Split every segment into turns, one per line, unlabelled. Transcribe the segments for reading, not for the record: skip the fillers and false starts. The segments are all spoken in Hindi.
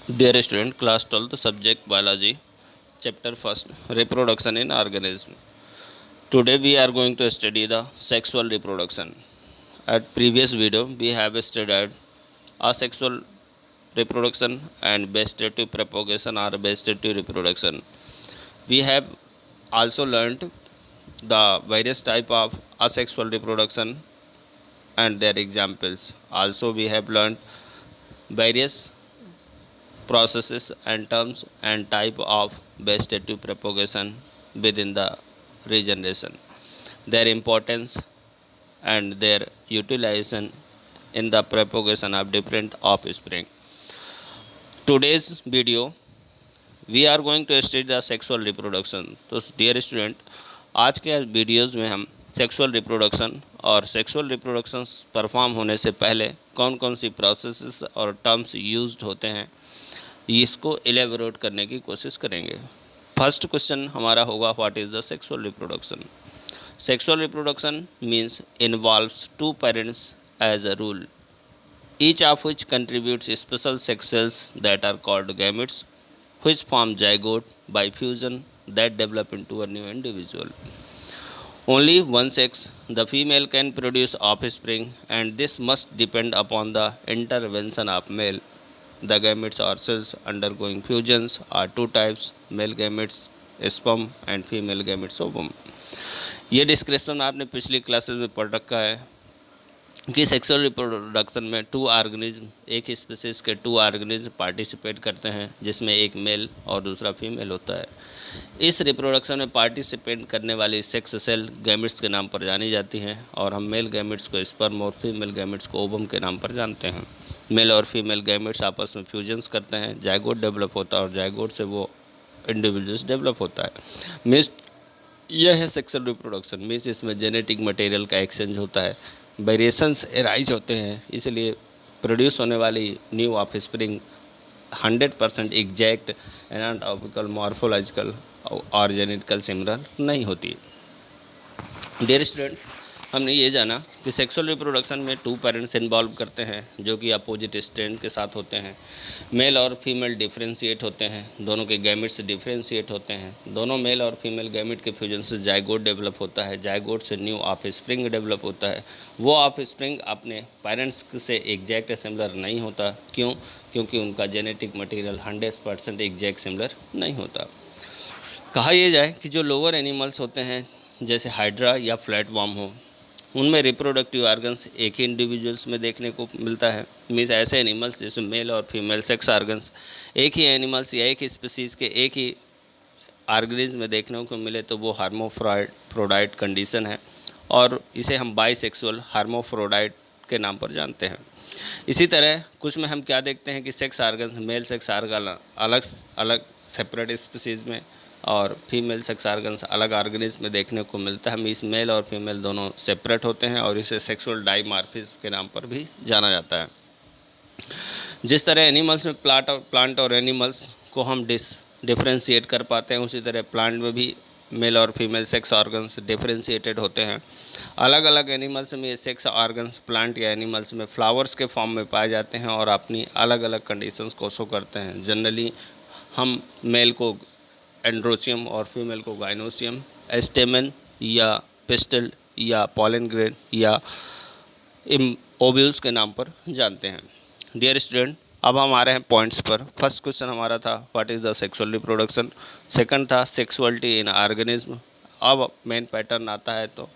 Dear student, class 12th, subject biology, chapter 1st, reproduction in organism. Today we are going to study the sexual reproduction. At previous video we have studied asexual reproduction and vegetative propagation or vegetative reproduction. We have also learned the various type of asexual reproduction and their examples. Also we have learned various processes and terms and type of vegetative propagation within the regeneration, their importance and their utilization in the propagation of different offspring. Today's video we are going to study the sexual reproduction. तो डियर स्टूडेंट, आज के वीडियोज़ में हम सेक्सुअल रिप्रोडक्शन और सेक्सुअल रिप्रोडक्शन परफॉर्म होने से पहले कौन कौन सी प्रोसेसेस और टर्म्स यूज्ड होते हैं इसको एलेबोरेट करने की कोशिश करेंगे। फर्स्ट क्वेश्चन हमारा होगा, what is the sexual reproduction. Sexual reproduction means involves two parents as a rule, each of which contributes special sex cells that are called gametes, which form zygote by fusion that develop into a new individual. Only one sex, the female, can produce offspring, and this must depend upon the intervention of male. The gametes or cells undergoing fusions are two types: male gametes sperm and female gametes ovum. ये डिस्क्रिप्शन आपने पिछली क्लासेस में पढ़ रखा है कि सेक्सुअल रिप्रोडक्शन में टू ऑर्गेनिज्म, एक ही स्पीसीज के टू ऑर्गेनिज्म पार्टिसिपेट करते हैं, जिसमें एक मेल और दूसरा फीमेल होता है। इस रिप्रोडक्शन में पार्टिसिपेट करने वाली सेक्स सेल गैमेट्स के नाम पर जानी जाती हैं, और हम मेल गैमेट्स को स्पर्म और फीमेल गैमेट्स को ओवम के नाम पर जानते हैं। मेल और फीमेल गैमेट्स आपस में फ्यूजन्स करते हैं, जायगोट डेवलप होता है और जायगोट से वो इंडिविजुअल्स डेवलप होता है। मीन्स यह है सेक्सुअल रिप्रोडक्शन। मीन्स इसमें जेनेटिक मटेरियल का एक्सचेंज होता है, वेरिएशंस एराइज होते हैं, इसलिए प्रोड्यूस होने वाली new offspring 100% exact anatomical, morphological और जेनेटिकल सिमिलर नहीं होती। डियर स्टूडेंट, हमने ये जाना कि सेक्सुअल रिप्रोडक्शन में टू पेरेंट्स इन्वॉल्व करते हैं, जो कि अपोजिट स्ट्रैंड के साथ होते हैं। मेल और फीमेल डिफ्रेंशिएट होते हैं, दोनों के गैमेट्स डिफ्रेंशिएट होते हैं। दोनों मेल और फीमेल गैमेट के फ्यूजन से जायगोट डेवलप होता है, जायगोट से न्यू ऑफस्प्रिंग डेवलप होता है। वो ऑफस्प्रिंग अपने पेरेंट्स से एग्जैक्ट सिमिलर नहीं होता। क्यों? क्योंकि उनका जेनेटिक मटीरियल 100% एग्जैक्ट सिमिलर नहीं होता। कहा यह जाए कि जो लोअर एनिमल्स होते हैं, जैसे हाइड्रा या फ्लैट वार्म हो, उनमें रिप्रोडक्टिव ऑर्गन्स एक ही इंडिविजुअल्स में देखने को मिलता है। मीन्स ऐसे एनिमल्स जैसे मेल और फीमेल सेक्स ऑर्गन्स एक ही एनिमल्स या एक ही स्पीसीज़ के एक ही ऑर्गेनिज्म में देखने को मिले तो वो हार्मोफ्रोडाइट कंडीशन है, और इसे हम बाइसेक्सुअल हार्मोफ्रोडाइट के नाम पर जानते हैं। इसी तरह कुछ में हम क्या देखते हैं कि sex organs, male sex organ अलग अलग सेपरेट स्पीसीज़ में और फीमेल सेक्स ऑर्गन्स अलग ऑर्गेनिज्म में देखने को मिलता है। इस मेल और फीमेल दोनों सेपरेट होते हैं और इसे सेक्सुअल डाइमॉर्फिज्म के नाम पर भी जाना जाता है। जिस तरह एनिमल्स में प्लांट और एनिमल्स को हम डिफ्रेंशिएट कर पाते हैं, उसी तरह प्लांट में भी मेल और फीमेल सेक्स ऑर्गन्स डिफ्रेंशिएटेड होते हैं। अलग अलग एनिमल्स में ये सेक्स ऑर्गन्स प्लांट या एनिमल्स में फ्लावर्स के फॉर्म में पाए जाते हैं और अपनी अलग अलग कंडीशंस को शो करते हैं। जनरली हम मेल को एंड्रोचियम और फीमेल को गाइनोसियम, स्टेमन या पिस्टल या पॉलन ग्रेन या ओव्यूल्स के नाम पर जानते हैं। डियर स्टूडेंट, अब हम आ रहे हैं पॉइंट्स पर। फर्स्ट क्वेश्चन हमारा था, what is the sexual reproduction. Second था सेक्सुअलिटी इन ऑर्गेनिज्म। अब मेन पैटर्न आता है, तो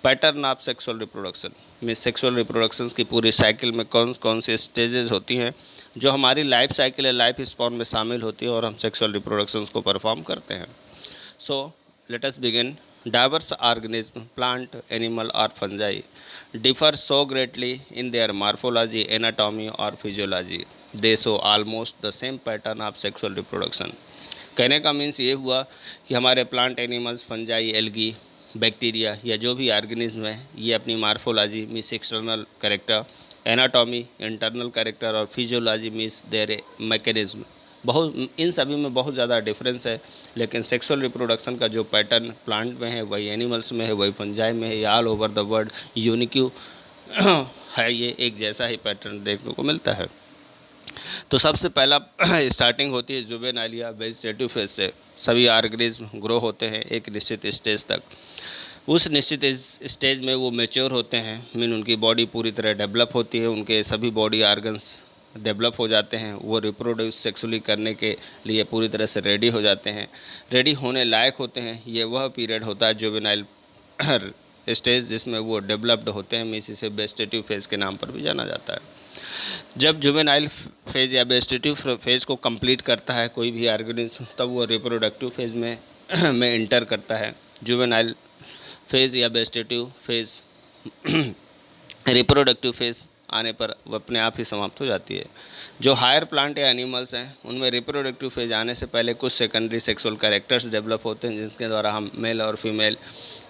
पैटर्न ऑफ सेक्सुअल रिप्रोडक्शन में सेक्सुअल रिप्रोडक्शंस की पूरी साइकिल में कौन कौन सी स्टेजेस होती हैं जो हमारी लाइफ साइकिल है, लाइफ स्पॉन में शामिल होती है और हम सेक्सुअल रिप्रोडक्शंस को परफॉर्म करते हैं। So let us begin. Diverse organism, plant, animal और fungi differ so greatly in their morphology, anatomy और physiology, they show almost the same pattern of sexual reproduction. कहने का मीन्स ये हुआ कि हमारे plant, animals, fungi, algae, bacteria या जो भी ऑर्गेनिज्म है, ये अपनी morphology means external character, anatomy internal character और फिजियोलॉजी मीन्स देयर मैकेनिज्म, बहुत इन सभी में बहुत ज़्यादा डिफरेंस है। लेकिन सेक्सुअल रिप्रोडक्शन का जो पैटर्न प्लांट में है वही एनिमल्स में है, वही फंजाई में है, या ऑल ओवर द वर्ल्ड यूनिक्यू है, ये एक जैसा ही पैटर्न देखने को मिलता है। तो सबसे पहला स्टार्टिंग होती है जुवेनाइल या वेजिटेटिव फेज से। सभी ऑर्गेनिज्म ग्रो होते हैं एक निश्चित स्टेज तक। उस निश्चित स्टेज में वो मैच्योर होते हैं, मीन उनकी बॉडी पूरी तरह डेवलप होती है, उनके सभी बॉडी ऑर्गन्स डेवलप हो जाते हैं, वो रिप्रोड्यूस सेक्सुअली करने के लिए पूरी तरह से रेडी हो जाते हैं, रेडी होने लायक होते हैं। ये वह पीरियड होता है जुवेनाइल स्टेज जिसमें वो डेवलप्ड होते हैं, मीन्स इसे वेजिटेटिव फेज़ के नाम पर भी जाना जाता है। जब जुवेनाइल फेज़ या वेजिटेटिव फेज़ को कंप्लीट करता है कोई भी ऑर्गेनिज्म, तब वो रिप्रोडक्टिव फेज़ में इंटर करता है। जुवेनाइल फेज़ या वेजिटेटिव फेज़ रिप्रोडक्टिव फेज़ आने पर वो अपने आप ही समाप्त हो जाती है। जो हायर प्लांट या एनिमल्स हैं उनमें रिप्रोडक्टिव फेज आने से पहले कुछ सेकेंडरी सेक्सुअल कैरेक्टर्स डेवलप होते हैं जिसके द्वारा हम मेल और फीमेल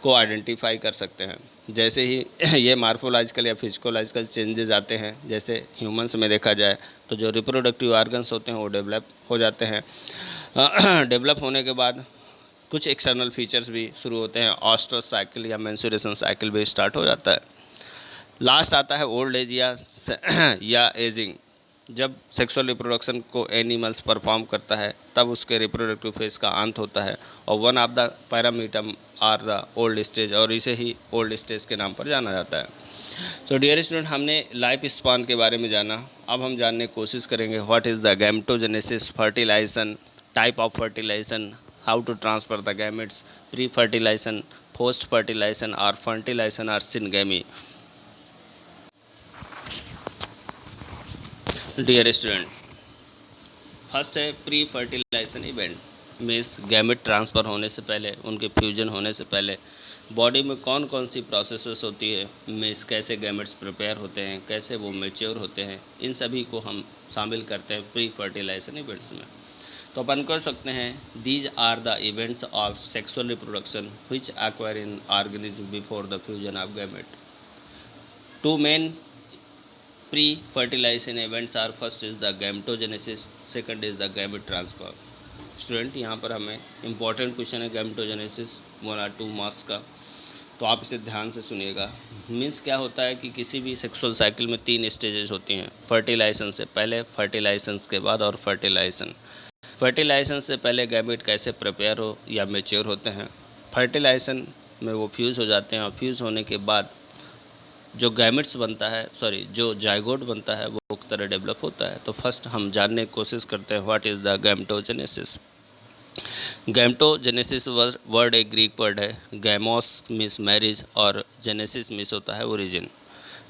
को आइडेंटिफाई कर सकते हैं। जैसे ही ये मार्फोलॉजिकल या फिजिकोलॉजिकल चेंजेस आते हैं, जैसे ह्यूमंस में देखा जाए तो जो रिप्रोडक्टिव ऑर्गन्स होते हैं वो डेवलप हो जाते हैं। डेवलप होने के बाद कुछ एक्सटर्नल फीचर्स भी शुरू होते हैं, ऑस्ट्रस साइकिल या मेंस्ट्रुएशन साइकिल भी स्टार्ट हो जाता है। लास्ट आता है ओल्ड एज या एजिंग। जब सेक्सुअल रिप्रोडक्शन को एनिमल्स परफॉर्म करता है तब उसके रिप्रोडक्टिव फेज का अंत होता है, और one of the parameter are the old stage, और इसे ही ओल्ड स्टेज के नाम पर जाना जाता है। तो डियर स्टूडेंट, हमने लाइफ स्पान के बारे में जाना। अब हम जानने की कोशिश करेंगे what is the gametogenesis, fertilization, type of fertilization, how to transfer the gametes, pre fertilization, post fertilization और फर्टिलाइजेशन और सिनगेमी। डियर स्टूडेंट, फर्स्ट है pre fertilization event. Means gamete transfer होने से पहले, उनके फ्यूजन होने से पहले बॉडी में कौन कौन सी प्रोसेसेस होती है, मीन्स कैसे गैमेट्स प्रिपेयर होते हैं, कैसे वो मैच्योर होते हैं, इन सभी को हम शामिल करते हैं प्री फर्टिलाइजेशन इवेंट्स में। तो अपन कर सकते हैं these are the events of sexual reproduction which acquire in organism before the fusion of gamete. Two main pre-fertilization events are first is the gametogenesis, second is the gamete transfer। Student, यहाँ पर हमें इम्पॉर्टेंट क्वेश्चन है गैमेटोजेनेसिस 1 और 2 मार्क्स का, तो आप इसे ध्यान से सुनिएगा। मीन्स क्या होता है कि किसी भी सेक्सुअल साइकिल में 3 स्टेजेस होती हैं, फर्टिलाइजेशन से पहले, फर्टिलाइजेशन के बाद और फर्टिलाइजेशन। फर्टिलाइजेशन से पहले गैमेट कैसे प्रिपेयर हो या मेच्योर होते हैं, फर्टिलाइजेशन में वो फ्यूज़ हो जाते हैं, और फ्यूज़ होने के बाद जो गैमेट्स बनता है, जो जाइगोट बनता है वो उस तरह डेवलप होता है। तो फर्स्ट हम जानने की कोशिश करते हैं what is the gametogenesis. Gametogenesis word एक ग्रीक वर्ड है। गैमोस मीन्स मैरिज और जेनेसिस मीन्स होता है ओरिजिन।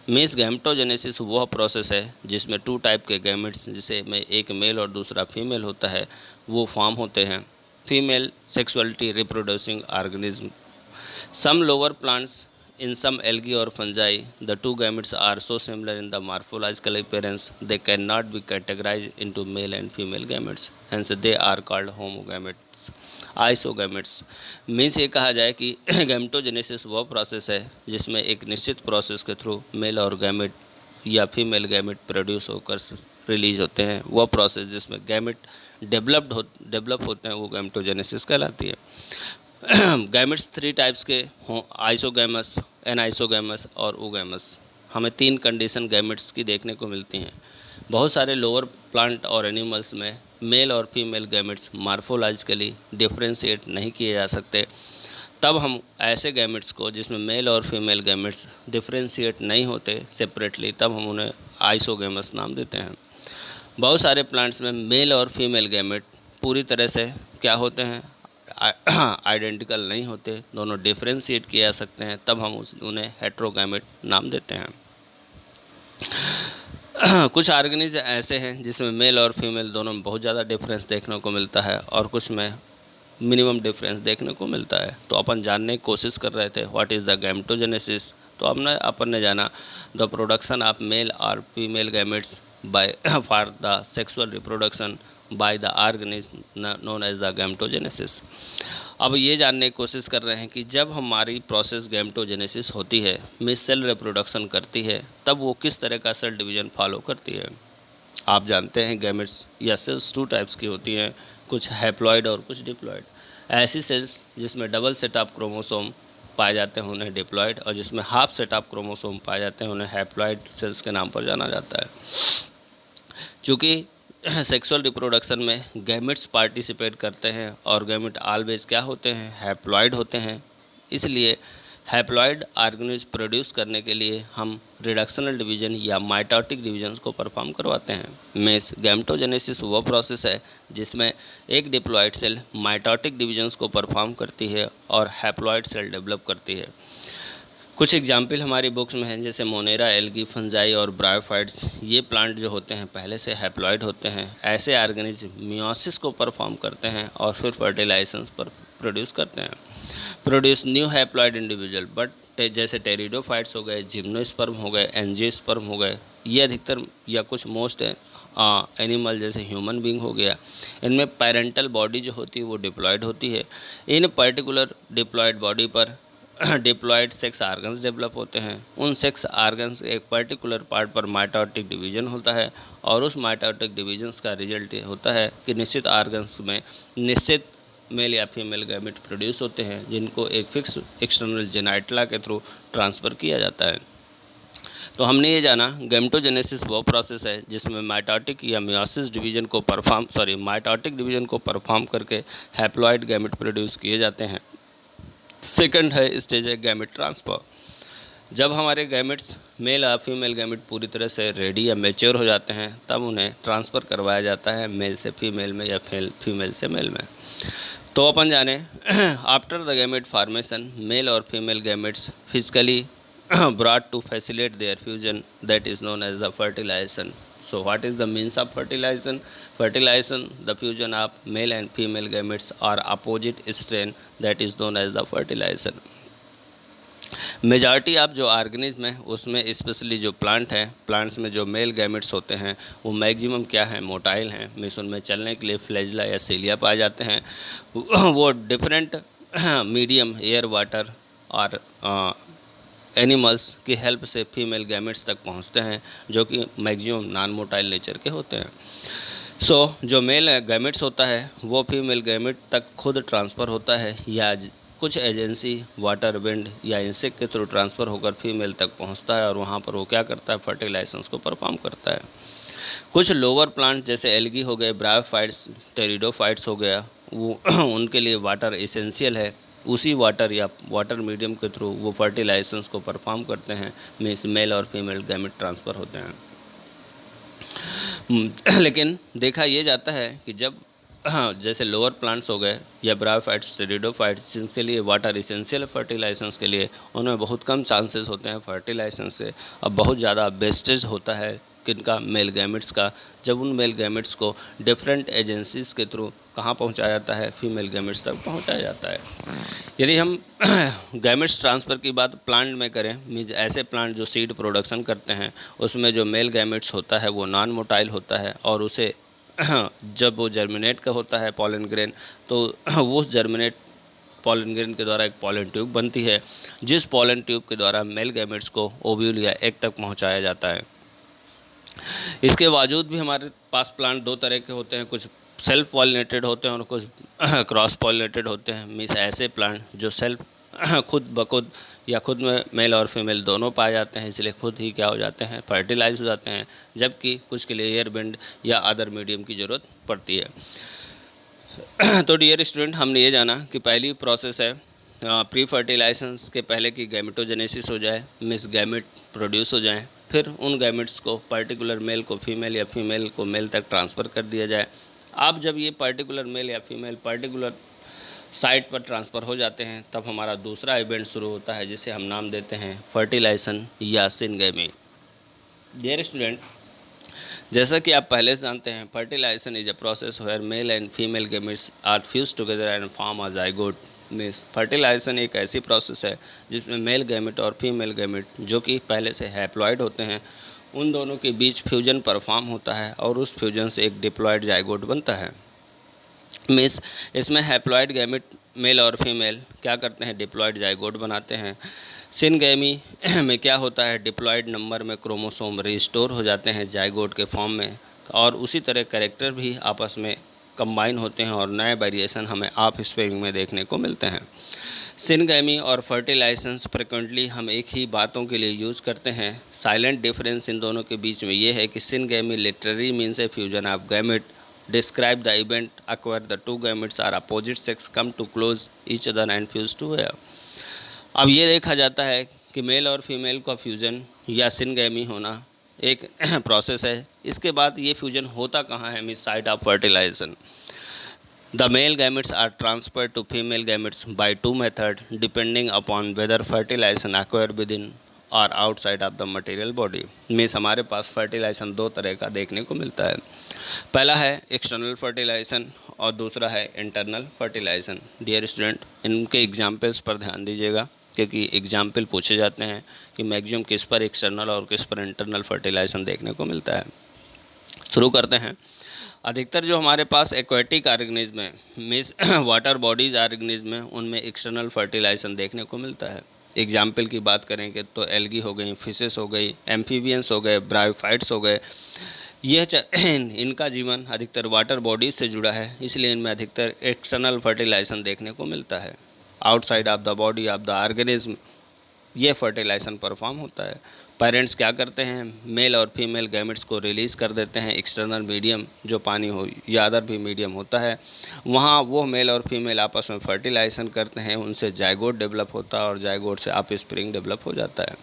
मीन्स गैमेटोजेनेसिस वह प्रोसेस है जिसमें 2 टाइप के गैमेट्स, जिसे में एक मेल और दूसरा फीमेल होता है, वो फॉर्म होते हैं। Female sexuality reproducing organism. Some lower plants, in some algae or fungi, the two gametes are so similar in the morphological appearance they cannot be categorized into male and female gametes, hence they are called homogametes, isogametes। Means ये कहा जाए कि गैमेटोजेनेसिस वह प्रोसेस है जिसमें एक निश्चित प्रोसेस के थ्रू मेल और गैमेट या फीमेल गैमेट प्रोड्यूस होकर रिलीज होते हैं। वह प्रोसेस जिसमें गैमेट डेवलप होते हैं वो गैमेटोजेनेसिस कहलाती है। गैमेट्स 3 टाइप्स के हों, आइसोगैमस, एनाइसोगैमस और ओगैमस। हमें 3 कंडीशन गैमेट्स की देखने को मिलती हैं। बहुत सारे लोअर प्लांट और एनिमल्स में मेल और फीमेल गैमेट्स मार्फोलॉजिकली डिफ्रेंशिएट नहीं किए जा सकते। तब हम ऐसे गैमेट्स को जिसमें मेल और फीमेल गैमेट्स डिफ्रेंशिएट नहीं होते सेपरेटली, तब हम उन्हें आइसोगैमस नाम देते हैं। बहुत सारे प्लांट्स में मेल और फीमेल गैमेट पूरी तरह से क्या होते हैं, आइडेंटिकल नहीं होते, दोनों डिफ्रेंशिएट किए जा सकते हैं, तब हम उन्हें हेट्रोगैमेट नाम देते हैं। कुछ ऑर्गेनिज्म ऐसे हैं जिसमें मेल और फीमेल दोनों में बहुत ज़्यादा डिफरेंस देखने को मिलता है, और कुछ में मिनिमम डिफरेंस देखने को मिलता है। तो अपन जानने की कोशिश कर रहे थे व्हाट इज़ द गैमेटोजेनेसिस। तो अपन ने जाना द प्रोडक्शन ऑफ मेल और female gametes by for the sexual reproduction by the organism known as the gametogenesis. अब ये जानने की कोशिश कर रहे हैं कि जब हमारी प्रोसेस गैमेटोजेनेसिस होती है, मिस सेल रिप्रोडक्शन करती है, तब वो किस तरह का सेल डिवीजन फॉलो करती है। आप जानते हैं गैमेट्स या सेल्स 2 टाइप्स की होती हैं, कुछ हैप्लॉइड और कुछ डिप्लॉइड। ऐसी सेल्स जिसमें डबल सेट ऑफ क्रोमोसोम पाए जाते हैं उन्हें डिप्लॉइड, और जिसमें हाफ सेट ऑफ क्रोमोसोम पाए जाते हैं उन्हें हैप्लॉइड सेल्स के नाम पर जाना जाता है। चूँकि सेक्सुअल रिप्रोडक्शन में गैमेट्स पार्टिसिपेट करते हैं और गैमेट ऑलवेज क्या होते हैं, हैप्लॉइड होते हैं। इसलिए हैप्लॉइड ऑर्गेनिज प्रोड्यूस करने के लिए हम रिडक्शनल डिवीजन या माइटोटिक डिवीजन्स को परफॉर्म करवाते हैं। मीन्स गैमेटोजेनेसिस वो प्रोसेस है जिसमें एक डिप्लॉइड सेल माइटोटिक डिवीजन्स को परफॉर्म करती है और हैप्लॉइड सेल डेवलप करती है। कुछ एग्जाम्पल हमारी बुक्स में हैं, जैसे मोनेरा, एल्गी, फंजाई और ब्रायोफाइट्स। ये प्लांट जो होते हैं पहले से हैप्लॉइड होते हैं। ऐसे ऑर्गेनिज्म मियोसिस को परफॉर्म करते हैं और फिर फर्टिलाइजेशंस पर प्रोड्यूस करते हैं, produce new haploid individual. But जैसे टेरिडोफाइट्स हो गए, जिम्नोस्पर्म हो गए, एंजियोस्पर्म हो गए, ये अधिकतर या कुछ मोस्ट एनिमल जैसे ह्यूमन बींग हो गया, इनमें पेरेंटल बॉडी जो होती है वो डिप्लॉयड होती है। इन पर्टिकुलर डिप्लॉयड बॉडी पर डिप्लॉयड सेक्स आर्गन्स डेवलप होते हैं। उन सेक्स आर्गन्स एक पर्टिकुलर पार्ट पर माइटोटिक डिवीजन होता है और उस माइटोटिक डिवीजन्स का रिजल्ट ये होता है कि निश्चित आर्गन्स में निश्चित मेल या फीमेल गैमेट प्रोड्यूस होते हैं, जिनको एक फिक्स एक्सटर्नल जेनाइटला के थ्रू ट्रांसफ़र किया जाता है। तो हमने ये जाना गैमेटोजेनेसिस वो प्रोसेस है जिसमें माइटोटिक या मियोसिस डिवीजन को माइटोटिक डिवीजन को परफॉर्म करके हैप्लॉइड गैमेट प्रोड्यूस किए जाते हैं। सेकंड है स्टेज है गैमेट ट्रांसफ़र। जब हमारे गैमेट्स मेल या फीमेल गैमेट पूरी तरह से रेडी या मैच्योर हो जाते हैं, तब उन्हें ट्रांसफ़र करवाया जाता है मेल से फीमेल में या फीमेल से मेल में। तो अपन जाने after the gamete formation male और female gametes physically brought to facilitate their fusion, that is known as the fertilization. So what is the means of fertilization? Fertilization, the fusion of male and female gametes or opposite strain, that is known as the fertilization. Majority of जो ऑर्गेनिज्म है उसमें स्पेशली जो प्लांट है, प्लांट्स में जो मेल गैमेट्स होते हैं वो मैक्सिमम क्या है, मोटाइल हैं। मीन्स उनमें चलने के लिए फ्लैजिला या सीलिया पाए जाते हैं। वो डिफरेंट मीडियम, एयर, वाटर और एनिमल्स की हेल्प से फीमेल गैमेट्स तक पहुंचते हैं, जो कि मैक्सिमम नॉन मोटाइल नेचर के होते हैं। जो मेल गैमेट्स होता है वो फीमेल गैमेट तक खुद ट्रांसफ़र होता है या कुछ एजेंसी, वाटर, विंड या इंसेक्ट के थ्रू ट्रांसफ़र होकर फीमेल तक पहुंचता है और वहां पर वो क्या करता है, फर्टिलाइजेशंस को परफॉर्म करता है। कुछ लोअर प्लांट जैसे एल्गी हो गए, ब्रायोफाइट्स, टेरिडोफाइट्स हो गया, वो उनके लिए वाटर एसेंशियल है। उसी वाटर या वाटर मीडियम के थ्रू वो फर्टिलाइजेशंस को परफॉर्म करते हैं। मीन्स मेल और फीमेल गैमेट ट्रांसफ़र होते हैं। लेकिन देखा ये जाता है कि जब जैसे लोअर प्लांट्स हो गए या ब्रायोफाइट्स, टेरिडोफाइट्स, जिनके लिए वाटर इसेंशियल फर्टिलाइजेशंस के लिए, उनमें बहुत कम चांसेस होते हैं फर्टिलाइजेशन से। अब बहुत ज़्यादा वेस्टेज होता है किनका, मेल गैमेट्स का। जब उन मेल गैमेट्स को डिफरेंट एजेंसीज के थ्रू कहाँ पहुँचाया जाता है, फीमेल गैमेट्स तक पहुँचाया जाता है। यदि हम गैमेट्स ट्रांसफ़र की बात प्लांट में करें, मीन्स ऐसे प्लांट जो सीड प्रोडक्शन करते हैं, उसमें जो मेल गैमेट्स होता है वो नॉन मोटाइल होता है और उसे जब वो जर्मिनेट का होता है पॉलन ग्रेन, तो उस जर्मिनेट पॉलन ग्रेन के द्वारा एक पॉलन ट्यूब बनती है, जिस पॉलन ट्यूब के द्वारा मेल गैमेट्स को ओव्यूल या एग तक पहुंचाया जाता है। इसके बावजूद भी हमारे पास प्लांट दो तरह के होते हैं, कुछ सेल्फ पॉलिनेटेड होते हैं और कुछ क्रॉस पॉलिनेटेड होते हैं। मीन्स ऐसे प्लांट जो सेल्फ खुद ब खुद या खुद में मेल और फीमेल दोनों पाए जाते हैं, इसलिए खुद ही क्या हो जाते हैं, फर्टिलाइज हो जाते हैं, जबकि कुछ के लिए एयर बेंड या अदर मीडियम की ज़रूरत पड़ती है। तो डियर स्टूडेंट, हमने ये जाना कि पहली प्रोसेस है प्री फर्टिलाइजेशंस के पहले कि गैमेटोजेनेसिस हो जाए, मीन्स गैमेट प्रोड्यूस हो जाएँ, फिर उन गैमेट्स को पर्टिकुलर मेल को फीमेल या फीमेल को मेल तक ट्रांसफ़र कर दिया जाए। अब जब ये पर्टिकुलर मेल या फीमेल पर्टिकुलर साइट पर ट्रांसफ़र हो जाते हैं, तब हमारा दूसरा इवेंट शुरू होता है, जिसे हम नाम देते हैं फर्टिलाइजेशन या सिनगेमी। डियर स्टूडेंट, जैसा कि आप पहले से जानते हैं, fertilization is a process where male and female gametes are fuse together and form a zygote. Means fertilization एक ऐसी प्रोसेस है जिसमें मेल गैमेट और फीमेल गैमेट जो कि पहले से हैप्लॉइड होते हैं, उन दोनों के बीच फ्यूजन परफॉर्म होता है और उस फ्यूजन से एक डिप्लॉयड जाइगोट बनता है। मीन्स इसमें हैप्लॉइड गैमेट मेल और फीमेल क्या करते हैं, डिप्लॉयड जाइगोट बनाते हैं। सिनगेमी में क्या होता है, डिप्लॉयड नंबर में क्रोमोसोम रिस्टोर हो जाते हैं जाइगोट के फॉर्म में, और उसी तरह कैरेक्टर भी आपस में कंबाइन होते हैं और नए वेरिएशन हमें ऑफ स्पेरिंग में देखने को मिलते हैं। सिनगैमी और फर्टिलाइजेशंस फ्रिक्वेंटली हम एक ही बातों के लिए यूज़ करते हैं। साइलेंट डिफरेंस इन दोनों के बीच में ये है कि syngamy literally means a fusion of gamete describe the event acquire the two gametes are opposite sex come to close each other and fuse together. अब ये देखा जाता है कि मेल और फीमेल का फ्यूज़न या सिनगैमी होना एक प्रोसेस है। इसके बाद ये फ्यूजन होता कहाँ है, means site of fertilization. The male gametes are transferred to female gametes by two methods depending upon whether fertilization occur within और outside of the material body. Means हमारे पास फर्टिलाइजेशन दो तरह का देखने को मिलता है। पहला है एक्सटर्नल फर्टिलाइजेशन और दूसरा है इंटरनल फर्टिलाइजेशन। डियर स्टूडेंट, इनके एग्जाम्पल्स पर ध्यान दीजिएगा क्योंकि एग्जाम्पल पूछे जाते हैं कि मैक्सिमम किस पर एक्सटर्नल और किस पर इंटरनल फर्टिलाइजेशन देखने को मिलता है। शुरू करते हैं। अधिकतर जो हमारे पास एक्वेटिक ऑर्गेनिज्म है, मीन्स वाटर बॉडीज ऑर्गेनिज्म है, उनमें एक्सटर्नल फर्टिलाइजेशन देखने को मिलता है। एग्जाम्पल की बात करेंगे तो एल्गी हो गई, फिशेस हो गई, एम्फीबियंस हो गए, ब्रायोफाइट्स हो गए। इनका जीवन अधिकतर वाटर बॉडीज से जुड़ा है, इसलिए इनमें अधिकतर एक्सटर्नल फर्टिलाइजेशन देखने को मिलता है। Outside of the body of the organism ये फर्टिलाइजेशन परफॉर्म होता है। पेरेंट्स क्या करते हैं, मेल और फीमेल गैमेट्स को रिलीज़ कर देते हैं एक्सटर्नल मीडियम, जो पानी हो या अदर भी मीडियम होता है, वहाँ वो मेल और फीमेल आपस में फर्टिलाइजेशन करते हैं, उनसे जाइगोट डेवलप होता है और जाइगोट से ऑफस्प्रिंग डेवलप हो जाता है।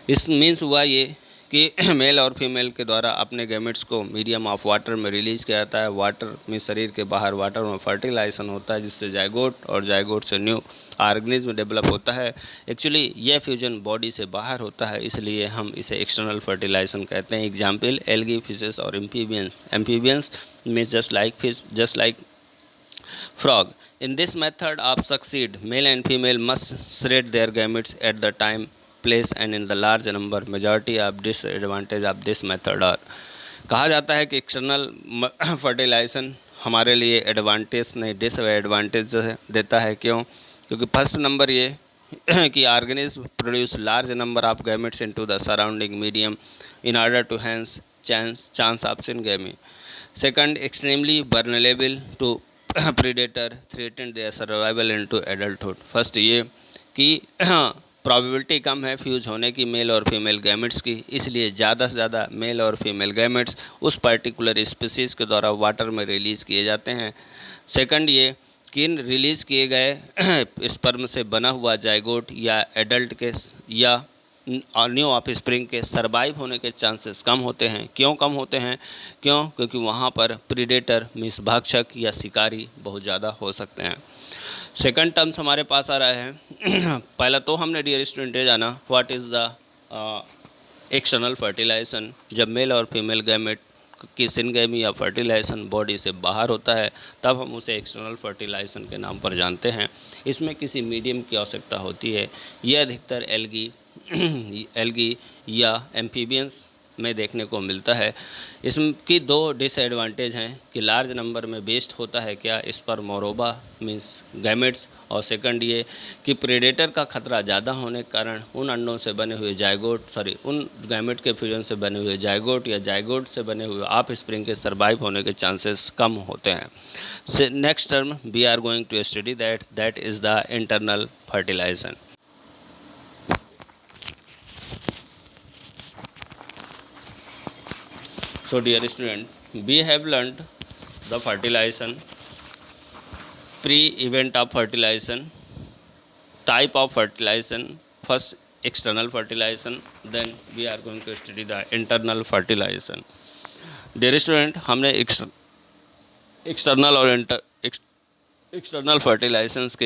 इस मीन्स हुआ ये कि मेल और फीमेल के द्वारा अपने गैमेट्स को मीडियम ऑफ वाटर में रिलीज़ किया जाता है। वाटर में शरीर के बाहर वाटर में फर्टिलाइजेशन होता है, जिससे जाइगोट और जाइगोट से न्यू ऑर्गेनिज्म डेवलप होता है। एक्चुअली यह फ्यूजन बॉडी से बाहर होता है, इसलिए हम इसे एक्सटर्नल फर्टिलाइजेशन कहते हैं। एग्जाम्पल एल्गी, फिशेस और amphibians. Amphibians means just like fish, just like frog. In this method of succeed, male and female must shred their gametes at the time, place and in the large number. Majority of disadvantage of this method are, कहा जाता है कि एक्सटर्नल फर्टिलाइजेशन हमारे लिए एडवांटेज नहीं डिसएडवांटेज देता है। क्यों? क्योंकि फर्स्ट नंबर ये कि organism produce large number of gametes into the surrounding medium in order to enhance chance of syngamy. Second, extremely vulnerable to predator threaten their survival into adulthood. First ये कि प्रॉबिलिटी कम है फ्यूज होने की मेल और फीमेल गैमेट्स की, इसलिए ज़्यादा से ज़्यादा मेल और फीमेल गैमेट्स उस पर्टिकुलर स्पीसीज़ के द्वारा वाटर में रिलीज़ किए जाते हैं। सेकंड ये कि इन रिलीज़ किए गए स्पर्म से बना हुआ जाइगोट या एडल्ट के या न्यू ऑफस्प्रिंग के सरवाइव होने के चांसेस कम होते हैं। क्यों कम होते हैं? क्योंकि वहाँ पर प्रीडेटर मीन्स भक्षक या शिकारी बहुत ज़्यादा हो सकते हैं। सेकंड टर्म्स हमारे पास आ रहा है। पहला तो हमने डियर स्टूडेंट जाना what is the external fertilization. जब मेल और फीमेल गैमेट की सिनगैमी या फर्टिलाइजेशन बॉडी से बाहर होता है, तब हम उसे एक्सटर्नल फर्टिलाइजेशन के नाम पर जानते हैं। इसमें किसी मीडियम की आवश्यकता होती है। यह अधिकतर एल्गी या एम्फीबियंस में देखने को मिलता है। इसकी दो डिसएडवांटेज हैं कि लार्ज नंबर में वेस्ट होता है क्या स्पर्मोरोबा मीन्स गैमेट्स, और सेकंड ये कि प्रेडेटर का खतरा ज़्यादा होने के कारण उन अंडों से बने हुए उन गैमेट के फ्यूजन से बने हुए जाइगोट या जाइगोट से बने हुए ऑफ स्प्रिंग के सर्वाइव होने के चांसेस कम होते हैं। Next term we are going to study that is the internal fertilization. So dear student, we have learned the fertilization, pre-event of fertilization, type of fertilization, first external fertilization, then we are going to study the internal fertilization. Dear student, हमने एक्सटर्नल और एक्सटर्नल फर्टिलाइजेशंस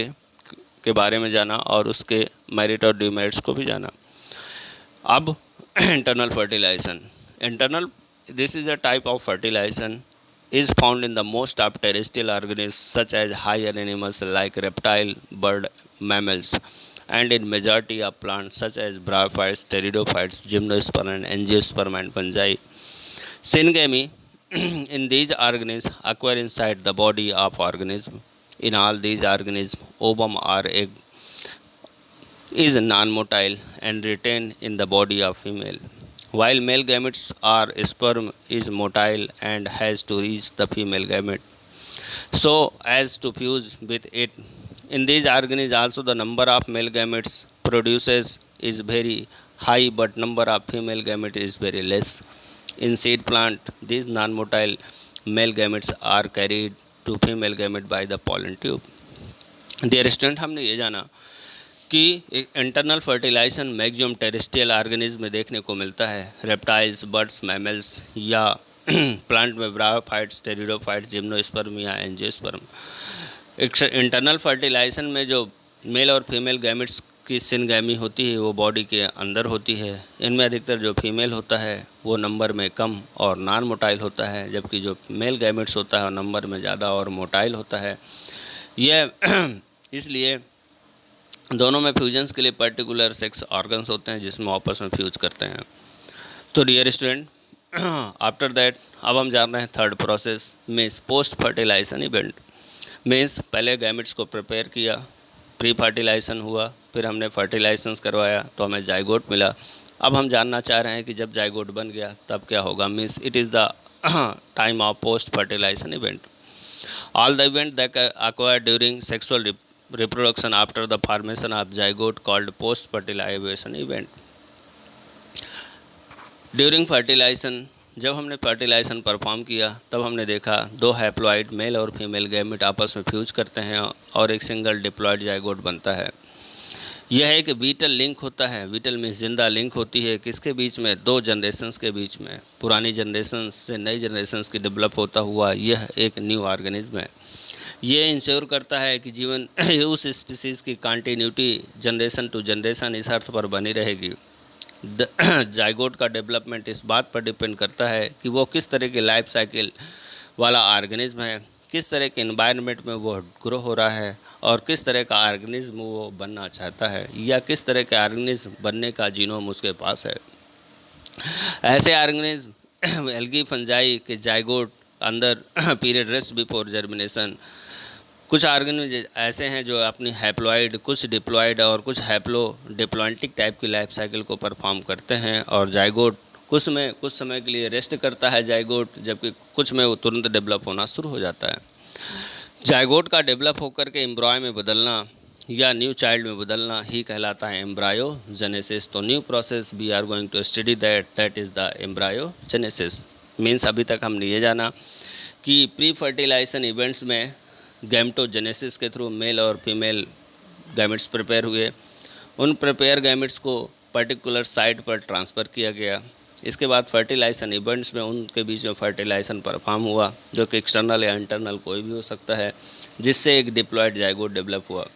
के बारे में जाना और उसके मेरिट और डिमेरिट्स को भी जाना। अब internal fertilization. This is a type of fertilization is found in the most of terrestrial organisms such as higher animals like reptile, bird, mammals, and in majority of plants such as bryophytes, pteridophytes, gymnosperm and angiosperm and fungi. Syngamy in these organisms occur inside the body of organism. In all these organisms, ovum or egg is non-motile and retained in the body of female, while male gametes or sperm is motile and has to reach the female gamete so as to fuse with it In these organisms also the number of male gametes produces is very high, but number of female gametes is very less. In seed plant, these non-motile male gametes are carried to female gamete by the pollen tube. Dear student, हमने ये जाना कि internal fertilization maximum terrestrial organism में देखने को मिलता है, रेप्टाइल्स, बर्ड्स, मैमल्स या प्लांट में ब्रायोफाइट्स, टेरिडोफाइट्स, जिम्नोस्पर्म या एंजियोस्पर्म। इंटरनल फर्टिलाइजेशन में जो मेल और फीमेल गैमेट्स की सिनगैमी होती है वो बॉडी के अंदर होती है। इनमें अधिकतर जो फीमेल होता है वो नंबर में कम और नॉन मोटाइल होता है, जबकि जो मेल गैमेट्स होता है वो नंबर में ज़्यादा और मोटाइल होता है। यह इसलिए दोनों में फ्यूजन्स के लिए पर्टिकुलर सेक्स ऑर्गन्स होते हैं जिसमें आपस में फ्यूज करते हैं। तो डियर स्टूडेंट, आफ्टर दैट अब हम जान रहे हैं third process means post fertilization event. Means पहले गैमेट्स को प्रिपेयर किया, प्री फर्टिलाइजेशन हुआ, फिर हमने फर्टिलाइजेशन करवाया तो हमें जाइगोट मिला। अब हम जानना चाह रहे हैं कि जब जाइगोट बन गया तब क्या होगा। Means it is the time of post fertilization event. All the event that acquire during sexual reproduction after the formation of zygote called post fertilization event. During fertilization, जब हमने फर्टिलाइजेशन परफॉर्म किया तब हमने देखा दो हैप्लॉइड मेल और फीमेल गैमेट आपस में फ्यूज करते हैं और एक सिंगल डिप्लॉइड जाइगोट बनता है। यह एक विटल लिंक होता है। विटल में जिंदा लिंक होती है किसके बीच में, दो जनरेशन्स के बीच में। पुरानी जनरेशन से नई जनरेशन्स की डेवलप होता हुआ यह एक न्यू ऑर्गेनिज्म है। ये इंश्योर करता है कि जीवन उस स्पीसीज़ की कंटिन्यूटी जनरेशन टू जनरेशन इस अर्थ पर बनी रहेगी। जाइगोट का डेवलपमेंट इस बात पर डिपेंड करता है कि वो किस तरह के लाइफ साइकिल वाला ऑर्गेनिज्म है, किस तरह के एनवायरनमेंट में वो ग्रो हो रहा है और किस तरह का ऑर्गेनिज्म वो बनना चाहता है या किस तरह के ऑर्गेनिज्म बनने का जीनोम उसके पास है। ऐसे ऑर्गेनिज्म एल्गी फंजाई के जाइगोट अंदर पीरियड रेस्ट बिफोर जर्मिनेशन। कुछ ऑर्गेनिज्म ऐसे हैं जो अपनी हैप्लॉइड, कुछ डिप्लॉइड और कुछ हैप्लो डिप्लॉन्टिक टाइप की लाइफ साइकिल को परफॉर्म करते हैं और जाइगोट कुछ समय के लिए रेस्ट करता है जाइगोट, जबकि कुछ में वो तुरंत डेवलप होना शुरू हो जाता है। जाइगोट का डेवलप होकर के एम्ब्रॉय में बदलना या न्यू चाइल्ड में बदलना ही कहलाता है एम्ब्रायोजेनेसिस। तो new process we are going to study that is the embryogenesis. Means अभी तक हमने ये जाना कि प्री फर्टिलाइजेशन इवेंट्स में गैमेटोजेनेसिस के थ्रू मेल और फीमेल गैमेट्स प्रिपेयर हुए। उन प्रिपेयर गैमेट्स को पर्टिकुलर साइट पर ट्रांसफ़र किया गया। इसके बाद फर्टिलाइजेशन इवेंट्स में उनके बीच में फर्टिलाइजेशन परफॉर्म हुआ, जो कि एक्सटर्नल या इंटरनल कोई भी हो सकता है, जिससे एक डिप्लॉयड जाइगोट डेवलप हुआ।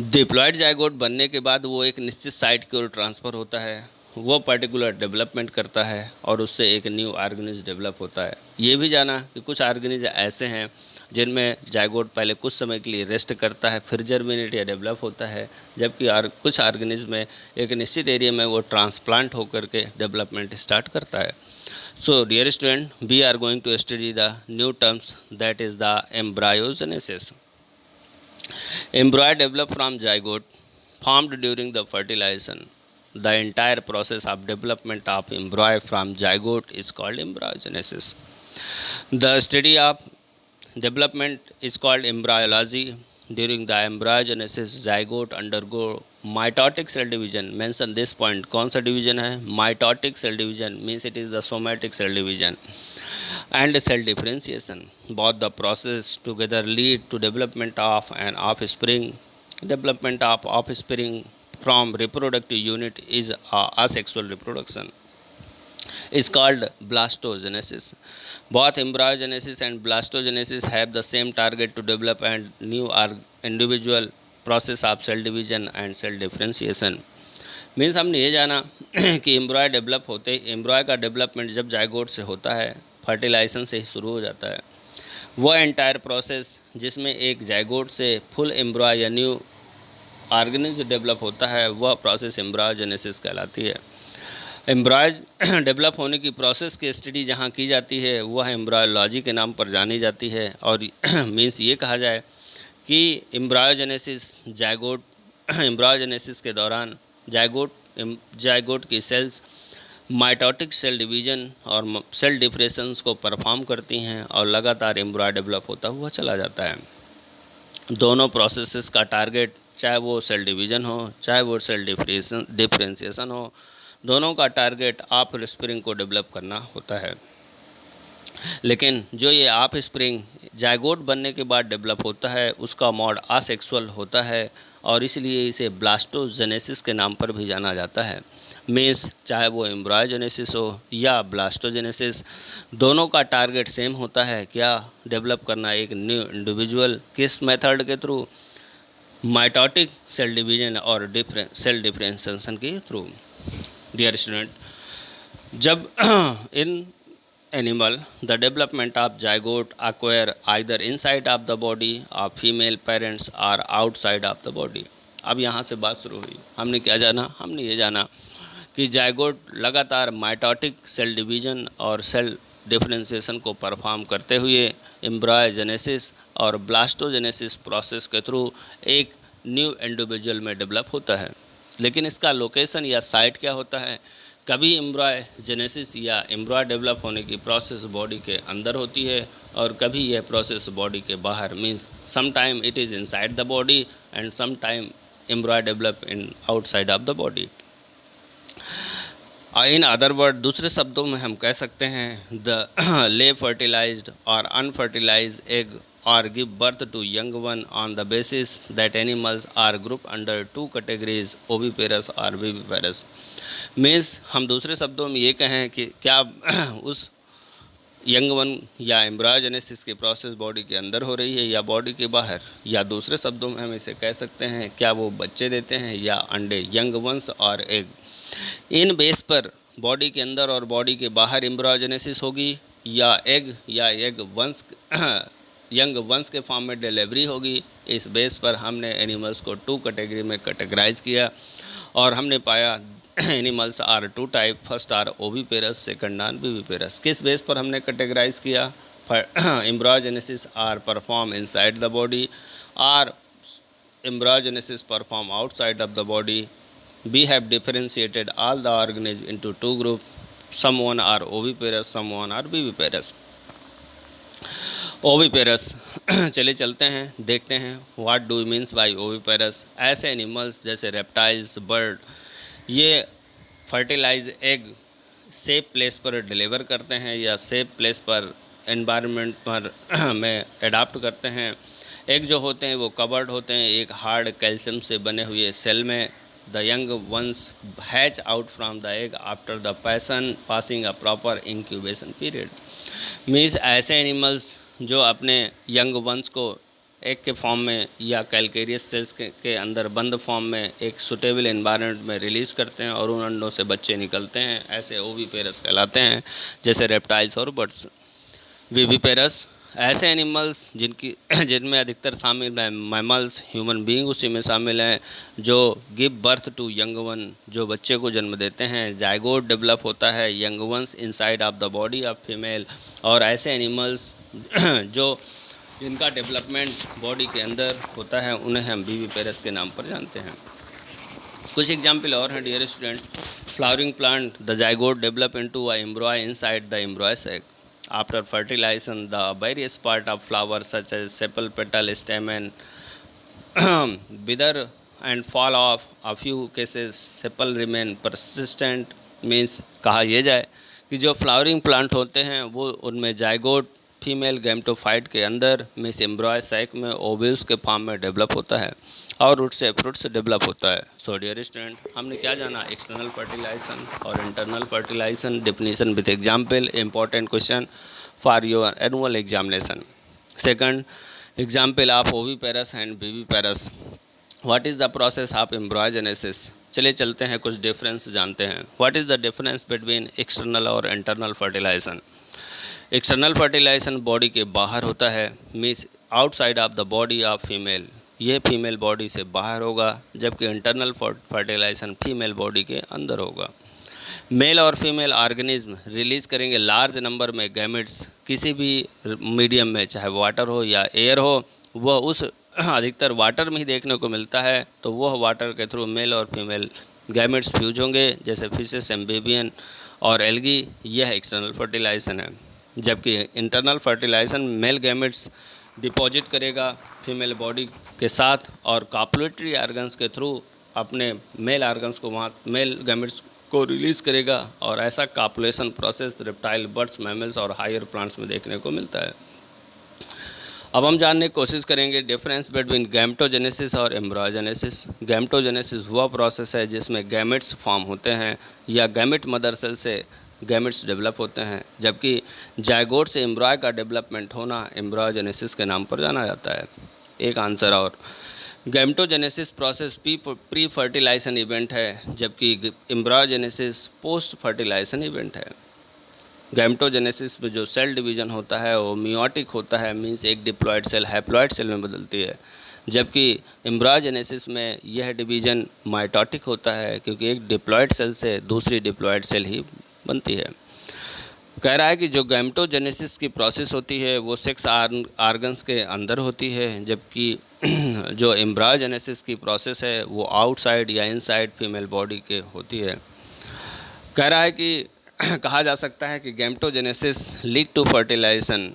डिप्लॉयड जाइगोट बनने के बाद वो एक निश्चित साइट की ओर ट्रांसफ़र होता है, वो पर्टिकुलर डेवलपमेंट करता है और उससे एक न्यू ऑर्गेनिज्म डेवलप होता है। ये भी जाना कि कुछ ऑर्गेनिज्म ऐसे हैं जिनमें जाइगोट पहले कुछ समय के लिए रेस्ट करता है, फिर जर्मिनेट या डेवलप होता है, जबकि कुछ ऑर्गेनिज्म में एक निश्चित एरिया में वो ट्रांसप्लांट होकर के डेवलपमेंट स्टार्ट करता है। So dear student, we are going to study the new terms that is the embryogenesis. Embryo develop from zygote formed during the fertilization. The entire process of development of embryo from zygote is called embryogenesis. The study of development is called embryology. During the embryogenesis, zygote undergo mitotic cell division. Mention this point. कौन सा division है? Mitotic cell division means it is the somatic cell division. And cell differentiation. Both the process together lead to development of an offspring. Development of offspring from reproductive unit is asexual reproduction. Is called blastogenesis. Both embryogenesis and blastogenesis have the same target to develop a new individual process of cell division and cell differentiation. Means हमने ये जाना कि एम्ब्रॉय डेवलप होते, एम्ब्रॉय का डेवलपमेंट जब जाइगोट से होता है, फर्टिलाइजेशन से ही शुरू हो जाता है। वो एंटायर प्रोसेस जिसमें एक जाइगोट से फुल एम्ब्रॉय या न्यू ऑर्गेनिज्म डेवलप होता है, वह प्रोसेस एम्ब्रायोजेनेसिस कहलाती है। एम्ब्रॉय डेवलप होने की प्रोसेस की स्टडी जहाँ की जाती है वह एम्ब्रायोलॉजी के नाम पर जानी जाती है। और मीन्स ये कहा जाए कि एम्ब्रायोजेनेसिस के दौरान जाइगोट की सेल्स माइटोटिक सेल डिवीजन और सेल डिफरेंसेस को परफॉर्म करती हैं और लगातार एम्ब्रॉय डेवलप होता हुआ चला जाता है। दोनों प्रोसेसेस का टारगेट, चाहे वो सेल डिवीज़न हो चाहे वो सेल डिफरेंशिएशन हो, दोनों का टारगेट आप स्प्रिंग को डेवलप करना होता है। लेकिन जो ये आप स्प्रिंग जायगोट बनने के बाद डेवलप होता है उसका मोड असेक्सुअल होता है और इसलिए इसे ब्लास्टोजेनेसिस के नाम पर भी जाना जाता है। मीन्स चाहे वो एम्ब्रायोजेनेसिस हो या ब्लास्टोजेनेसिस, दोनों का टारगेट सेम होता है, क्या डेवलप करना एक न्यू इंडिविजुअल, किस मेथड के थ्रू, माइटोटिक सेल डिवीजन और सेल डिफरेंशिएशन के थ्रू। डियर स्टूडेंट, जब इन animal the development of zygote acquire either inside of the body of female parents or outside of the body। अब यहाँ से बात शुरू हुई, हमने क्या जाना, हमने ये जाना कि जायगोट लगातार माइटोटिक सेल डिवीजन और सेल डिफरेंशिएशन को परफॉर्म करते हुए एम्ब्रायोजेनेसिस और ब्लास्टोजेनेसिस प्रोसेस के थ्रू एक न्यू इंडिविजुअल में डेवलप होता है। लेकिन इसका लोकेशन या साइट क्या होता है, कभी एम्ब्रायोजेनेसिस या एम्ब्रॉय डेवलप होने की प्रोसेस बॉडी के अंदर होती है और कभी यह प्रोसेस बॉडी के बाहर, means some time it is inside the body and some time embryo develop in outside of the body. In other word, दूसरे शब्दों में हम कह सकते हैं द ले फर्टिलाइज्ड और अनफर्टिलाइज्ड एग और give birth to young one on the basis that animals are group under two categories, oviparous और विविपेरस। मीन्स हम दूसरे शब्दों में ये कहें कि क्या उस यंग वन या एम्ब्रायोजेनेसिस की प्रोसेस बॉडी के अंदर हो रही है या बॉडी के बाहर, या दूसरे शब्दों में हम इसे कह सकते हैं क्या वो बच्चे देते हैं या अंडे, यंग वंस और एग। इन बेस पर बॉडी के अंदर और बॉडी के बाहर एम्ब्रायोजेनेसिस होगी या एग वंस यंग वंस के फॉर्म में डिलीवरी होगी। इस बेस पर हमने एनिमल्स को टू कैटेगरी में कैटेगराइज किया और हमने पाया animals are two type, first are oviparous, second are viviparous. किस बेस पर हमने कैटेगराइज किया, embryogenesis are perform inside the body are embryogenesis perform outside of the body। We have differentiated all the organisms into two groups, some one are oviparous, some one are viviparous। Oviparous चले चलते हैं, देखते हैं what do means by oviparous. ऐसे एनिमल्स जैसे रेप्टाइल्स, बर्ड, ये फर्टिलाइज एग सेफ प्लेस पर डिलीवर करते हैं या सेफ प्लेस पर एनवायरनमेंट पर में एडाप्ट करते हैं। एग जो होते हैं वो कवर्ड होते हैं एक हार्ड कैल्शियम से बने हुए सेल में। The young ones hatch out from the egg after the passing a proper incubation period. Means ऐसे एनिमल्स जो अपने यंग वंस को एग के फॉर्म में या कैलकेरियस सेल्स के अंदर बंद फॉर्म में एक सुटेबल एनवायरनमेंट में रिलीज़ करते हैं और उन अंडों से बच्चे निकलते हैं, ऐसे ओविपेरस कहलाते हैं, जैसे रेप्टाइल्स और बर्ड्स। विविपेरस ऐसे एनिमल्स जिनमें अधिकतर शामिल हैं मैमल्स, ह्यूमन बीइंग उसी में शामिल हैं, जो give birth to young one, जो बच्चे को जन्म देते हैं। जायगोट डेवलप होता है young ones inside of the body of female. और ऐसे एनिमल्स जिनका डेवलपमेंट बॉडी के अंदर होता है उन्हें हम विविपेरस के नाम पर जानते हैं। कुछ एग्जाम्पल और हैं dear student. Flowering plant, the zygote develop into a embryo inside the embryos egg. After fertilization, the various part of flower such as sepal, petal, stamen wither and fall off. A few cases sepal remain persistent। Means कहा यह जाए कि जो फ्लावरिंग प्लांट होते हैं वो उनमें जायगोट फीमेल गैमेटोफाइट के अंदर मीन्स एम्ब्रॉय सैक में ओव्यूल्स के फॉर्म में डेवलप होता है और उससे फ्रूट्स डेवलप होता है। सो डियर स्टूडेंट, हमने क्या जाना, एक्सटर्नल फर्टिलाइजेशन और internal fertilization definition with example, important question for your annual examination. Second example of oviparous and viviparous. What is the process of embryogenesis. चले चलते हैं, कुछ डिफरेंस जानते हैं। What is the difference between external और internal fertilization. External fertilization body के बाहर होता है, means outside of the body of female, ये फीमेल बॉडी से बाहर होगा, जबकि इंटरनल फर्टिलाइजेशन फीमेल बॉडी के अंदर होगा। मेल और फीमेल ऑर्गेनिज्म रिलीज़ करेंगे लार्ज नंबर में गैमेट्स किसी भी मीडियम में, चाहे वाटर हो या एयर हो, वह उस अधिकतर वाटर में ही देखने को मिलता है, तो वह वाटर के थ्रू मेल और फीमेल गैमेट्स फ्यूज होंगे, जैसे फिशेस, एम्फीबियन और एल्गी। यह एक्सटर्नल फर्टिलाइजेशन है। जबकि internal fertilization male gametes deposit करेगा फीमेल बॉडी के साथ और कॉपुलेटरी ऑर्गन्स के थ्रू अपने मेल ऑर्गन्स को वहाँ मेल गैमेट्स को रिलीज़ करेगा और ऐसा copulation process reptile, birds, mammals और हायर प्लांट्स में देखने को मिलता है। अब हम जानने की कोशिश करेंगे डिफरेंस बिटवीन गैमेटोजेनेसिस और एम्ब्रायोजेनेसिस। गैमेटोजेनेसिस वह प्रोसेस है जिसमें गैमेट्स फॉर्म होते हैं या गैमेट मदर सेल से गैमेट्स डेवलप होते हैं, जबकि जायगोट से एम्ब्रॉय का डेवलपमेंट होना एम्ब्रायोजेनेसिस के नाम पर जाना जाता है। एक आंसर और gametogenesis process pre fertilization event है, जबकि एम्ब्रायोजेनेसिस पोस्ट फर्टिलाइजेशन इवेंट है। गैमेटोजेनेसिस में जो सेल डिवीज़न होता है वो मियोटिक होता है, मींस एक डिप्लॉयड सेल हैप्लॉयड सेल में बदलती है, जबकि एम्ब्रायोजेनेसिस में यह डिवीज़न माइटोटिक होता है क्योंकि एक डिप्लॉयड सेल से दूसरी डिप्लॉयड सेल ही बनती है। कह रहा है कि जो गैमेटोजेनेसिस की प्रोसेस होती है वो सेक्स आर्गन्स के अंदर होती है, जबकि जो एम्ब्रायोजेनेसिस की प्रोसेस है वो आउटसाइड या इनसाइड फीमेल बॉडी के होती है। कह रहा है कि कहा जा सकता है कि गैमेटोजेनेसिस लीड टू फर्टिलाइजेशन,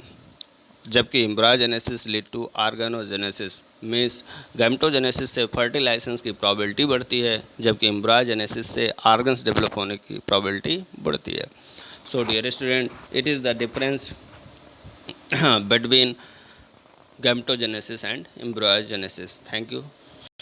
जबकि embryogenesis lead to organogenesis, means gametogenesis से फर्टिलाइजेशन की प्रोबेबिलिटी बढ़ती है, जबकि एम्ब्रायोजेनेसिस से ऑर्गन्स डेवलप होने की प्रोबेबिलिटी बढ़ती है। So dear student, it is the difference between gametogenesis and embryogenesis. Thank you